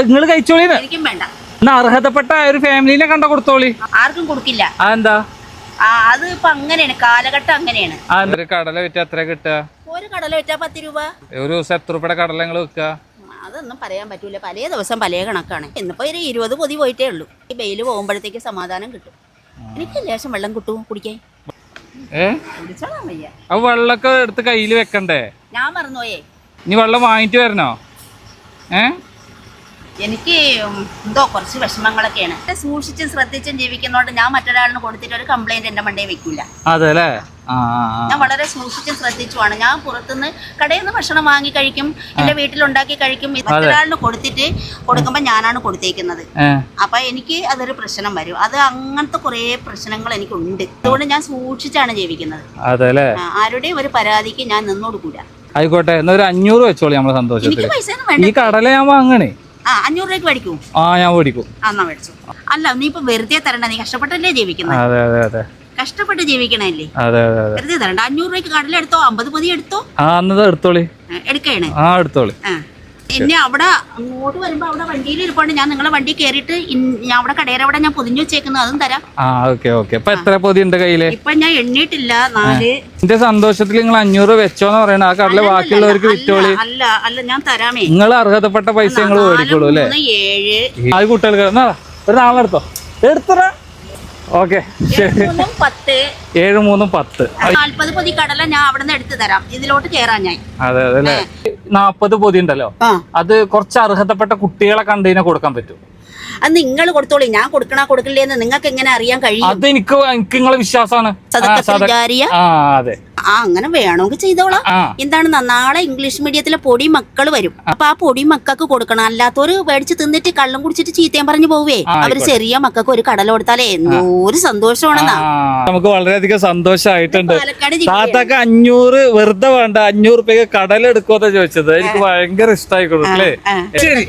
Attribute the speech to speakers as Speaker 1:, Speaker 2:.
Speaker 1: നിങ്ങൾ കഴിച്ചോളീന്ന്.
Speaker 2: എനിക്കും വേണ്ട.
Speaker 1: എന്നാ അർഹതപ്പെട്ട ഒരു ഫാമിലിനെ കണ്ട കൊടുത്തോളി.
Speaker 2: ആർക്കും കൊടുക്കില്ല.
Speaker 1: അതെന്താ?
Speaker 2: അത് ഇപ്പൊ അങ്ങനെയാണ്, കാലഘട്ടം അങ്ങനെയാണ്.
Speaker 1: ഒരു കടല വിറ്റ എത്ര കിട്ടുക?
Speaker 2: ഒരു കടല വിറ്റാ 10 രൂപ.
Speaker 1: ഒരു ദിവസം എത്ര രൂപയുടെ കടല നിങ്ങൾ വെക്കുക?
Speaker 2: അതൊന്നും പറയാൻ പറ്റൂല, പല ദിവസം പല കണക്കാണ്. ഇന്നിപ്പോ ഒരു 20 പൊതി പോയിട്ടേ ഉള്ളൂ. ഈ വെയില് പോകുമ്പോഴത്തേക്ക് സമാധാനം കിട്ടും. എനിക്ക് ലേശം വെള്ളം കിട്ടും കുടിക്കാൻ. കുടിച്ചോളാൻ വയ്യ.
Speaker 1: അപ്പൊ വെള്ളമൊക്കെ എടുത്ത് കയ്യിൽ വെക്കണ്ടേ?
Speaker 2: ഞാൻ മറന്നുപോയേ.
Speaker 1: ഇനി വെള്ളം വാങ്ങിട്ട് വരണോ?
Speaker 2: എനിക്ക് എന്തോ കുറച്ച് വിഷമങ്ങളൊക്കെയാണ്. സൂക്ഷിച്ചും ശ്രദ്ധിച്ചും ജീവിക്കുന്നതുകൊണ്ട് ഞാൻ മറ്റൊരാളിന് കൊടുത്തിട്ട് ഒരു കംപ്ലൈന്റ് എന്റെ മണ്ടേ വെക്കൂല.
Speaker 1: അതെല്ലേ?
Speaker 2: ഞാൻ വളരെ സൂക്ഷിച്ചും ശ്രദ്ധിച്ചുമാണ്. ഞാൻ പുറത്തുനിന്ന് കടയിൽ നിന്ന് ഭക്ഷണം വാങ്ങി കഴിക്കും, എന്റെ വീട്ടിലുണ്ടാക്കി കഴിക്കും. മറ്റൊരാളിന് കൊടുക്കുമ്പോ ഞാനാണ് കൊടുത്തേക്കുന്നത്. അപ്പൊ എനിക്ക് അതൊരു പ്രശ്നം വരും. അത് അങ്ങനത്തെ കുറെ പ്രശ്നങ്ങൾ എനിക്കുണ്ട്. അതുകൊണ്ട് ഞാൻ സൂക്ഷിച്ചാണ് ജീവിക്കുന്നത്. ആരുടെയും ഒരു പരാതിക്ക് ഞാൻ നിന്നോടുകൂല.
Speaker 1: ആയിക്കോട്ടെ, എന്നാ ഒരു 500 വെച്ചോളി നമ്മളെ സന്തോഷത്തിൽ.
Speaker 2: എനിക്ക് പൈസ ഒന്നും വേണ്ട.
Speaker 1: ഈ കടല ഞാൻ വാങ്ങണേ.
Speaker 2: 500 രൂപയ്ക്ക് മേടിക്കൂ?
Speaker 1: ഞാൻ മേടിക്കും.
Speaker 2: എന്നാ മേടിച്ചു. അല്ല, നീ ഇപ്പൊ വെറുതെ തരണ്ട. നീ കഷ്ടപ്പെട്ടല്ലേ ജീവിക്കുന്നത്. കഷ്ടപ്പെട്ട് ജീവിക്കണല്ലേ, വെറുതെ തരണ്ട. 500 രൂപയ്ക്ക് കടല എടുത്തോ, 50 പൊതി എടുത്തോ.
Speaker 1: എടുത്തോളി.
Speaker 2: എടുക്കണേ?
Speaker 1: എടുത്തോളി.
Speaker 2: എന്നെ അവിടെ അങ്ങോട്ട് വരുമ്പോ അവിടെ വണ്ടിയിൽ ഇരിപ്പുണ്ട്. ഞാൻ നിങ്ങളെ വണ്ടി കയറിയിട്ട് അവിടെ കടയുടെ അവിടെ ഞാൻ പൊതിഞ്ഞു വെച്ചേക്കുന്നത്, അതും തരാം.
Speaker 1: എത്ര പൊതി ഉണ്ട് കയ്യില്?
Speaker 2: ഇപ്പൊ ഞാൻ എണ്ണിയിട്ടില്ല. 4.
Speaker 1: എന്റെ സന്തോഷത്തിൽ നിങ്ങൾ 500 വെച്ചോന്ന് പറയണ. ആ കടല ബാക്കിയുള്ളവർക്ക് വിറ്റോളി.
Speaker 2: അല്ല, ഞാൻ തരാമേ.
Speaker 1: നിങ്ങൾ അർഹതപ്പെട്ട പൈസ നിങ്ങൾ മേടിക്കോളൂ അല്ലേ?
Speaker 2: 7
Speaker 1: ആ കുട്ടികൾക്ക് ഒരു നാളെ എടുത്തോ. എടുത്തറ. ഓക്കെ,
Speaker 2: 7 3 10. 40 പൊതി കടല ഞാൻ അവിടെ നിന്ന് എടുത്തു തരാം. ഇതിലോട്ട് കേറാൻ ഞാൻ.
Speaker 1: അതെ 40 പൊതി ഉണ്ടല്ലോ. അത് കുറച്ച് അർഹതപ്പെട്ട കുട്ടികളെ കണ്ടതിനെ കൊടുക്കാൻ പറ്റും.
Speaker 2: അത് നിങ്ങൾ കൊടുത്തോളി. ഞാൻ കൊടുക്കില്ലേന്ന് നിങ്ങൾക്ക് എങ്ങനെ അറിയാൻ കഴിയും?
Speaker 1: അത് എനിക്ക് നിങ്ങളെ വിശ്വാസമാണ്. അതെ,
Speaker 2: അങ്ങനെ വേണമെങ്കിൽ ചെയ്തോളാം. എന്താണ്, നാളെ ഇംഗ്ലീഷ് മീഡിയത്തിലെ പൊടി മക്കൾ വരും. അപ്പൊ ആ പൊടി മക്കൾക്ക് കൊടുക്കണം. അല്ലാത്തവര് മേടിച്ച് തിന്നിട്ട് കള്ളം കുടിച്ചിട്ട് ചീത്തയും പറഞ്ഞു പോവേ. അവര് ചെറിയ മക്കൾക്ക് ഒരു കടല കൊടുത്താലേ എന്തോരു സന്തോഷമാണെന്നാ.
Speaker 1: നമുക്ക് വളരെയധികം സന്തോഷമായിട്ടുണ്ട്. താത്താക്ക് 500 വെറുതെ വേണ്ട, 500 രൂപയ്ക്ക് കടല എടുക്കുമെന്നാ ചോദിച്ചത്. എനിക്ക് ഭയങ്കര ഇഷ്ടമായിക്കോളൂ അല്ലേ? ശരി.